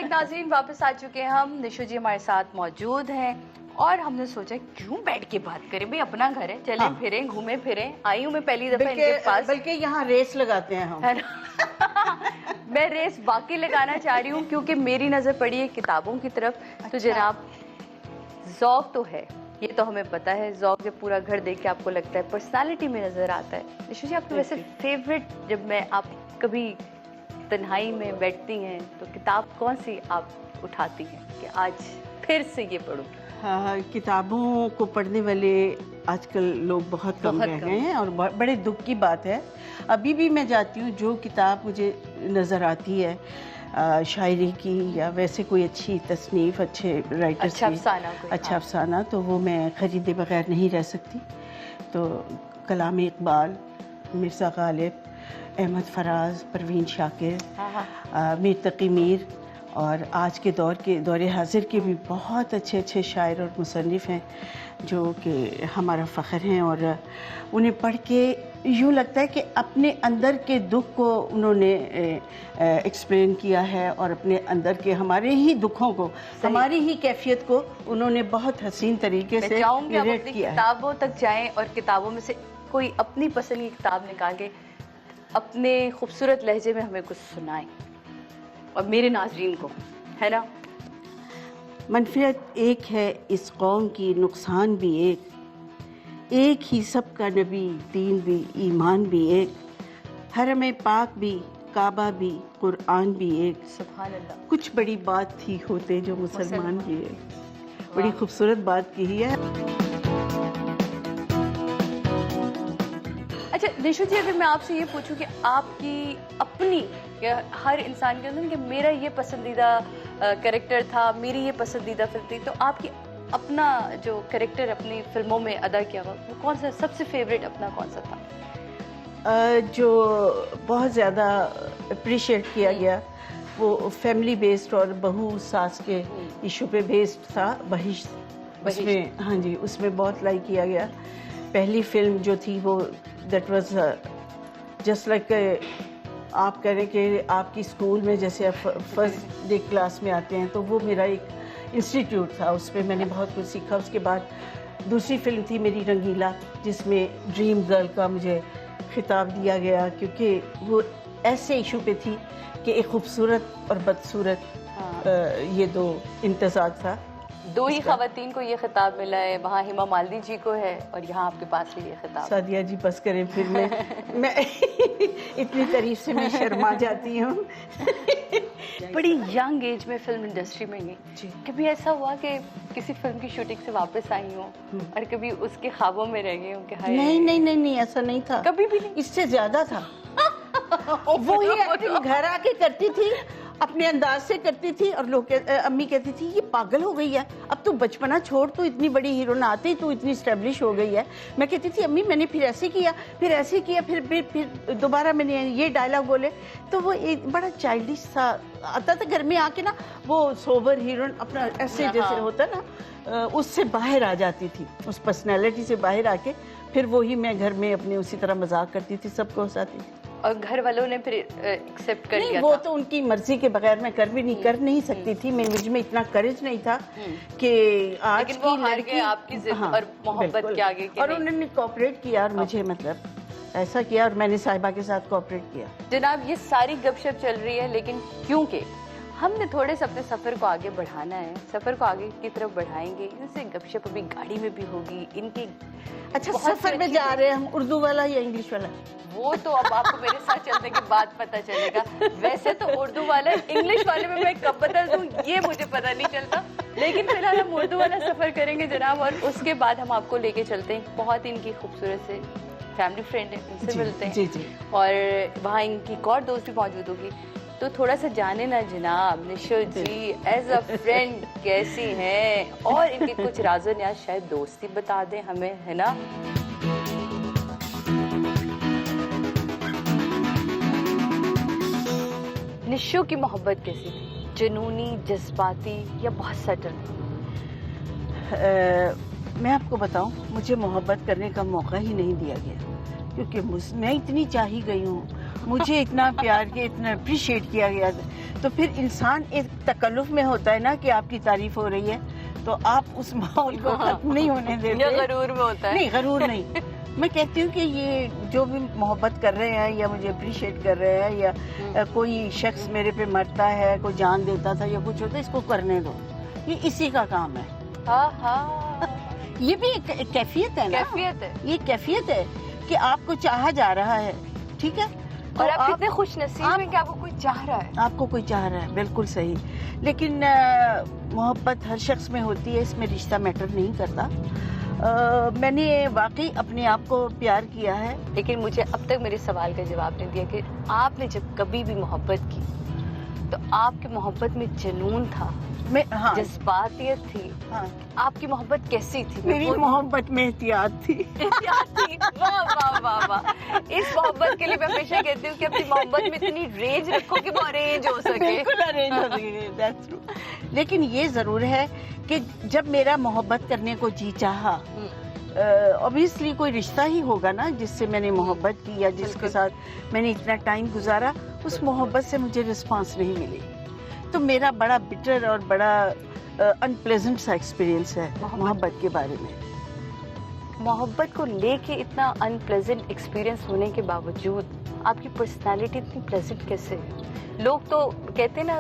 Back नाज़रीन, वापस आ चुके हैं हम। निशो जी हमारे साथ मौजूद हैं और हमने सोचा क्यों बैठ के बात करें, भाई अपना घर है, चलें फिरें घूमें फिरें। आई हूँ मैं पहली दफा इनके पास, बल्कि यहाँ रेस लगाते हैं हम, है ना। मैं रेस बाकी लगाना चाह रही हूँ क्योंकि मेरी नजर पड़ी है किताबों की तरफ। तो जनाब, ज़ौक़ तो है, ये तो हमें पता है। ज़ौक़ जब पूरा घर देख के आपको लगता है, पर्सनालिटी में नजर आता है। निशो जी, आपकी वैसे फेवरेट, जब मैं आप कभी तन्हाई में बैठती हैं तो किताब कौन सी आप उठाती हैं कि आज फिर से ये पढूं? हाँ, किताबों को पढ़ने वाले आजकल लोग बहुत कम रह गए हैं और बड़े दुख की बात है। अभी भी मैं जाती हूँ, जो किताब मुझे नज़र आती है शायरी की या वैसे कोई अच्छी तसनीफ़, अच्छे राइटर अच्छा अफसाना, अच्छा अफसाना, तो वो मैं ख़रीदे बगैर नहीं रह सकती। तो कलाम इकबाल, मिर्ज़ा गालिब, अहमद फराज, परवीन शाकिर, मीर तकी मीर और आज के दौरे हाजिर के भी बहुत अच्छे अच्छे शायर और मुसन्निफ़ हैं जो कि हमारा फ़ख्र हैं। और उन्हें पढ़ के यूँ लगता है कि अपने अंदर के दुख को उन्होंने एक्सप्लेन किया है और अपने अंदर के हमारे ही दुखों को, हमारी ही कैफियत को उन्होंने बहुत हसीन तरीके से नरेट किया है। किताबों तक जाएं और किताबों में से कोई अपनी पसंद की किताब निकाल के अपने खूबसूरत लहजे में हमें कुछ सुनाएं और मेरे नाज़रीन को, है ना। मनफियत एक है इस कौम की, नुकसान भी एक ही सबका नबी, दीन भी, ईमान भी एक, हरम पाक भी, काबा भी, कुरान भी एक, सुभान अल्लाह। कुछ बड़ी बात थी होते जो मुसलमान भी एक। बड़ी खूबसूरत बात की है। अच्छा निशो जी, अगर मैं आपसे ये पूछूं कि आपकी अपनी, या हर इंसान के अंदर कि मेरा ये पसंदीदा कैरेक्टर था, मेरी ये पसंदीदा फिल्म थी, तो आपकी अपना जो कैरेक्टर अपनी फिल्मों में अदा किया हुआ, वो कौन सा सबसे फेवरेट अपना कौन सा था? जो बहुत ज़्यादा अप्रिशिएट किया गया वो फैमिली बेस्ड और बहू सास के इशू पे बेस्ड था, बहिश्त। उसमें, हाँ जी, उसमें बहुत लाइक किया गया। पहली फिल्म जो थी वो दैट वाज जस्ट लाइक, आप कह रहे कि आपकी स्कूल में जैसे आप फर्स्ट डे क्लास में आते हैं, तो वो मेरा एक इंस्टीट्यूट था, उस पर मैंने बहुत कुछ सीखा। उसके बाद दूसरी फिल्म थी मेरी रंगीला, जिसमें ड्रीम गर्ल का मुझे खिताब दिया गया क्योंकि वो ऐसे इशू पे थी कि एक खूबसूरत और बदसूरत ये दो इम्तिज़ाज था। दो ही खवातीन को ये खिताब मिला है, वहाँ हिमा मालिनी जी को है और यहाँ आपके पास है ये खिताब। सादिया जी बस करें, फिर मैं इतनी तारीफ से मैं शर्मा जाती हूँ। बड़ी यंग एज में फिल्म इंडस्ट्री में गई, कभी ऐसा हुआ कि किसी फिल्म की शूटिंग से वापस आई हूँ और कभी उसके ख्वाबों में रह गई हूँ कि हाय? नहीं, ऐसा नहीं था, कभी भी नहीं। इससे ज्यादा था। वो ही एक्टिंग घर आके करती थी, अपने अंदाज से करती थी और लोग अम्मी कहती थी ये पागल हो गई है, अब तो बचपना छोड़, तो इतनी बड़ी हीरोइन आते ही तो इतनी स्टैब्लिश हो गई है। मैं कहती थी अम्मी मैंने फिर ऐसे किया, फिर दोबारा मैंने ये डायलॉग बोले, तो वो एक बड़ा चाइल्डिश सा आता था घर में आके ना, वो सोबर हीरोइन अपना ऐसे जैसे होता ना, उससे बाहर आ जाती थी, उस पर्सनैलिटी से बाहर आके फिर वही मैं घर में अपने उसी तरह मजाक करती थी, सबको हंसाती थी। और घर वालों ने फिर एक्सेप्ट कर लिया? वो तो उनकी मर्जी के बगैर मैं कर नहीं सकती थी। मुझ में इतना करेज नहीं था कि आज लेकिन वो हार गए आपकी जिद और मोहब्बत के आगे। और उन्होंने कोऑपरेट किया और मुझे मतलब ऐसा किया और मैंने साहिबा के साथ कोऑपरेट किया। जनाब, ये सारी गपशप चल रही है, लेकिन क्योंकि हमने थोड़े से अपने सफ़र को आगे बढ़ाना है, सफ़र को आगे की तरफ बढ़ाएंगे, इनसे गपशप अभी गाड़ी में भी होगी इनकी। अच्छा, सफ़र में जा रहे हैं हम, उर्दू वाला या इंग्लिश वाला? वो तो अब आपको मेरे साथ चलने के बाद पता चलेगा। वैसे तो उर्दू वाला, इंग्लिश वाले में मैं कब बदल दूं ये मुझे पता नहीं चलता, लेकिन फिलहाल हम उर्दू वाला सफ़र करेंगे जनाब। और उसके बाद हम आपको लेके चलते हैं, बहुत इनकी खूबसूरत से फैमिली फ्रेंड है, उनसे मिलते हैं जी। और वहाँ इनकी एक और दोस्त भी मौजूद होगी, तो थोड़ा सा जाने ना जनाब निशो जी एज अ फ्रेंड कैसी हैं, और इनके कुछ राज़ो न्याज़ शायद दोस्ती बता दें हमें, है ना। निशो की मोहब्बत कैसी थी? जुनूनी, जज्बाती या बहुत सटल? मैं आपको बताऊं, मुझे मोहब्बत करने का मौका ही नहीं दिया गया क्योंकि मैं इतनी चाही गई हूँ मुझे इतना प्यार किया, इतना अप्रिशिएट किया गया। तो फिर इंसान एक तकल्लुफ में होता है ना कि आपकी तारीफ हो रही है, तो आप उस माहौल को खत्म नहीं होने या देते। गरूर में होता है। नहीं, गरूर नहीं। मैं कहती हूँ कि ये जो भी मोहब्बत कर रहे हैं या मुझे अप्रिशिएट कर रहे हैं या कोई शख्स मेरे पे मरता है, कोई जान देता था या कुछ होता है, इसको करने दो, ये इसी का काम है। ये भी एक कैफियत है ना, कैफियत है। ये कैफियत है कि आपको चाहा जा रहा है, ठीक है। और आप कितने खुश नसीब हैं कि आपको कोई चाह रहा है। आपको कोई चाह रहा है, बिल्कुल सही। लेकिन मोहब्बत हर शख्स में होती है, इसमें रिश्ता मैटर नहीं करता। मैंने वाकई अपने आप को प्यार किया है। लेकिन मुझे अब तक मेरे सवाल का जवाब नहीं दिया कि आपने जब कभी भी मोहब्बत की तो आपकी मोहब्बत में जुनून था, हाँ, जज्बातियत थी, हाँ, आपकी मोहब्बत कैसी थी? मेरी मोहब्बत में एहतियात थी। वाह वाह वाह वाह। इस मोहब्बत के लिए मैं हमेशा कहती हूँ कि अपनी मोहब्बत में इतनी रेंज रखो कि वो अरेंज हो सके। बिल्कुल अरेंज हो सके, that's true। लेकिन ये जरूर है कि जब मेरा मोहब्बत करने को जी चाहा, ऑब्वियसली कोई रिश्ता ही होगा ना जिससे मैंने मोहब्बत की या जिसके साथ मैंने इतना टाइम गुजारा, उस मोहब्बत से मुझे रिस्पांस नहीं मिली, तो मेरा बड़ा बिटर और बड़ा अनप्लेजेंट सा एक्सपीरियंस है मोहब्बत के बारे में। मोहब्बत को लेके इतना अनप्लेजेंट एक्सपीरियंस होने के बावजूद आपकी पर्सनालिटी इतनी प्लेजेंट कैसे है? लोग तो कहते हैं ना,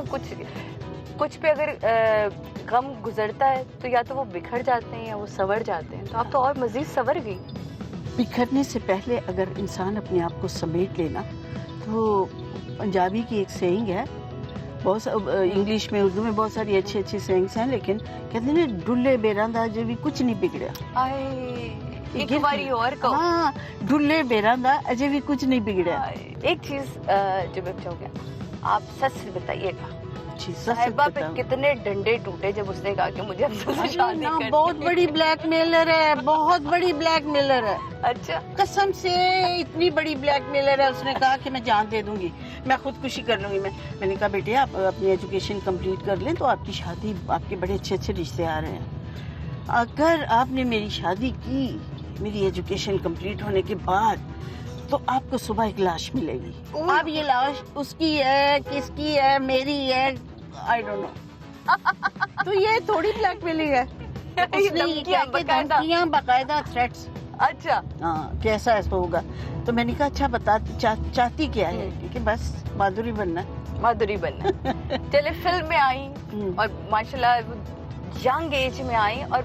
कुछ पे अगर गम गुजरता है तो या तो वो बिखर जाते हैं या वो संवर जाते हैं, तो आप तो और मजीद संवर गई। बिखरने से पहले अगर इंसान अपने आप को समेट लेना, तो पंजाबी की एक सेइंग है, बहुत इंग्लिश में, उर्दू में बहुत सारी अच्छी अच्छी सेइंग्स हैं, लेकिन कहते हैं ना, डुल्ले बेरांदा जो भी कुछ नहीं बिगड़ा। एक बारी और कहो। हाँ, डुल्ले बेरांदा अजय भी कुछ नहीं बिगड़ा। एक चीज जो मैं चाहूँगी, आप सच से बताइएगा, जी, सच साहिबा पे बताऊं। कितने डंडे टूटे जब उसने कहा कि मुझे आपसे शादी ना, करनी बहुत है? बड़ी ब्लैकमेलर है, बहुत बड़ी ब्लैकमेलर है। अच्छा, कसम से इतनी बड़ी ब्लैकमेलर है, उसने कहा कि मैं जान दे दूंगी, मैं खुदकुशी कर लूंगी। मैंने कहा बेटे, आप अपनी एजुकेशन कंप्लीट कर लें तो आपकी शादी, आपके बड़े अच्छे अच्छे रिश्ते आ रहे हैं। अगर आपने मेरी शादी की, मेरी एजुकेशन कंप्लीट होने के बाद, तो आपको सुबह एक लाश मिलेगी। अब ये लाश उसकी है, किसकी है, मेरी है, आई डोंट नो। तो ये थोड़ी ब्लैकमेलिंग है। उसने ये क्या कि धमकियां, बाकायदा थ्रेट्स। अच्छा, हाँ, कैसा ऐसा होगा। तो मैंने कहा अच्छा बता, चाहती क्या है? क्योंकि बस माधुरी बनना। माधुरी बनना। चले, फिल्म में आई और माशाल्लाह यंग एज में आई और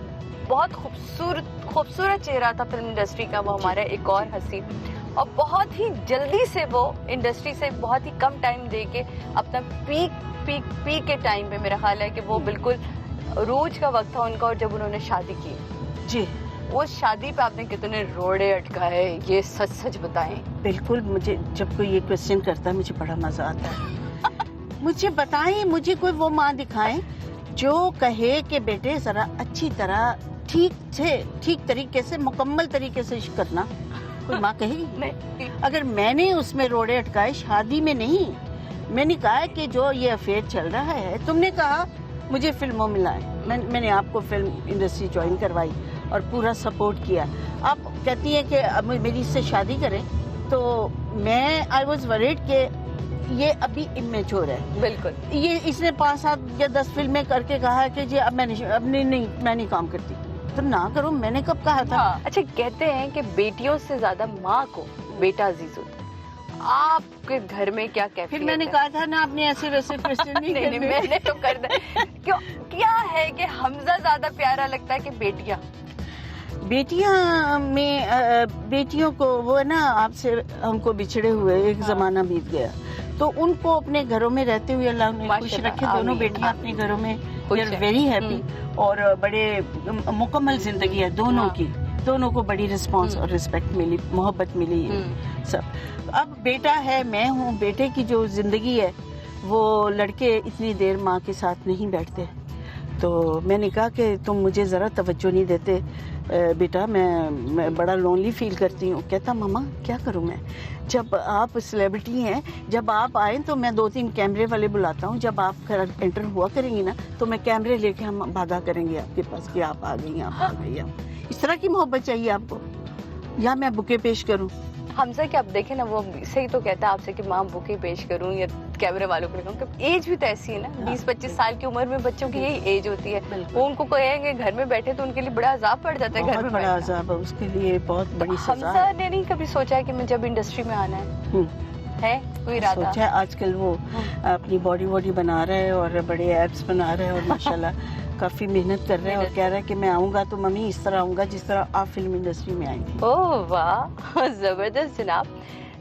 बहुत खूबसूरत चेहरा था फिल्म इंडस्ट्री का वो हमारा एक और हंसी, और बहुत ही जल्दी से वो इंडस्ट्री से बहुत ही कम टाइम दे के अपना पीक के टाइम पे, मेरा ख्याल है कि वो बिल्कुल रोज का वक्त था उनका, और जब उन्होंने शादी की जी, उस शादी पे आपने कितने रोड़े अटकाए, ये सच सच बताएं। बिल्कुल। मुझे जब कोई ये क्वेश्चन करता है मुझे बड़ा मजा आता है। मुझे बताएं, मुझे कोई वो माँ दिखाएं जो कहे कि बेटे जरा अच्छी तरह, ठीक तरीके से, मुकम्मल तरीके से इश्क करना। कोई माँ कहेगी? नहीं। अगर मैंने उसमें रोड़े अटकाए, शादी में नहीं, मैंने कहा कि जो ये अफेयर चल रहा है, तुमने कहा मुझे फिल्मों में लाए, मैंने आपको फिल्म इंडस्ट्री ज्वाइन करवाई और पूरा सपोर्ट किया। आप कहती हैं कि अब मेरी इससे शादी करें, तो मैं आई वॉज वरीड कि ये अभी इमेच्योर है। बिल्कुल। ये इसने 5, 7 या 10 फिल्में करके कहा है कि जी अब मैं नहीं काम करती, तो ना करो। मैंने कब कहा था? हाँ। अच्छा, कहते हैं कि बेटियों से ज्यादा माँ को बेटा अजीज होता है। आपके घर में क्या कैफियत फिर मैंने है? कहा था ना, आपने ऐसे वैसे क्वेश्चन नहीं नहीं, करने। मैंने तो कर दिया। क्यों, क्या है कि हमजा ज्यादा प्यारा लगता है कि बेटियां? बेटियां में बेटियों को, वो है ना, आपसे हमको बिछड़े हुए एक जमाना बीत गया, तो उनको अपने घरों में रहते हुए अल्लाह ने खुश माशाल्लाह, रखे। दोनों आमीन, बेटियां आमीन। अपने घरों में खुश हैं। वेरी हैप्पी, और बड़े मुकम्मल जिंदगी है दोनों की। दोनों को बड़ी रिस्पांस और रिस्पेक्ट मिली, मोहब्बत मिली सब। अब बेटा है, मैं हूँ, बेटे की जो जिंदगी है, वो लड़के इतनी देर माँ के साथ नहीं बैठते। तो मैंने कहा कि तुम मुझे ज़रा तवज्जो नहीं देते बेटा, मैं बड़ा लोनली फील करती हूँ। कहता मम्मा क्या करूँ मैं, जब आप सेलिब्रिटी हैं, जब आप आए तो मैं 2-3 कैमरे वाले बुलाता हूँ, जब आप घर एंटर हुआ करेंगी ना तो मैं कैमरे लेके हम भागा करेंगे आपके पास कि आप आ गई, आप आ गई। इस तरह की मोहब्बत चाहिए आपको, या मैं बुके पेश करूँ? हमजा कि आप देखें ना, वो सही तो कहता है आपसे कि माँ बुके पेश करूं या कैमरे वालों को लगाऊं, कि एज भी तो ऐसी है ना, 20-25 साल की उम्र में बच्चों की यही एज होती है। बिल्कुल। वो उनको कहेंगे घर में बैठे तो उनके लिए बड़ा अजाब पड़ जाता है घर बहुत में बड़ा बैठना। अजाब है उसके लिए, बहुत बड़ी सजा हमजा है। ने नहीं कभी सोचा कि मैं जब इंडस्ट्री में आना है कोई इरादा? सोचा है, आजकल वो अपनी बॉडी वॉडी बना रहा है और बड़े एब्स बना रहा है और माशाल्लाह काफी मेहनत कर रहा है और कह रहा है कि मैं आऊंगा तो मम्मी इस तरह आऊंगा जिस तरह आप फिल्म इंडस्ट्री में आई थी। ओह वाह, जबरदस्त जनाब।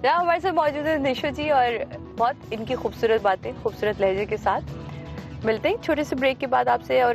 जनाब हमारे साथ मौजूद है निशो जी और बहुत इनकी खूबसूरत बातें खूबसूरत लहजे के साथ। मिलते हैं छोटे से ब्रेक के बाद आपसे और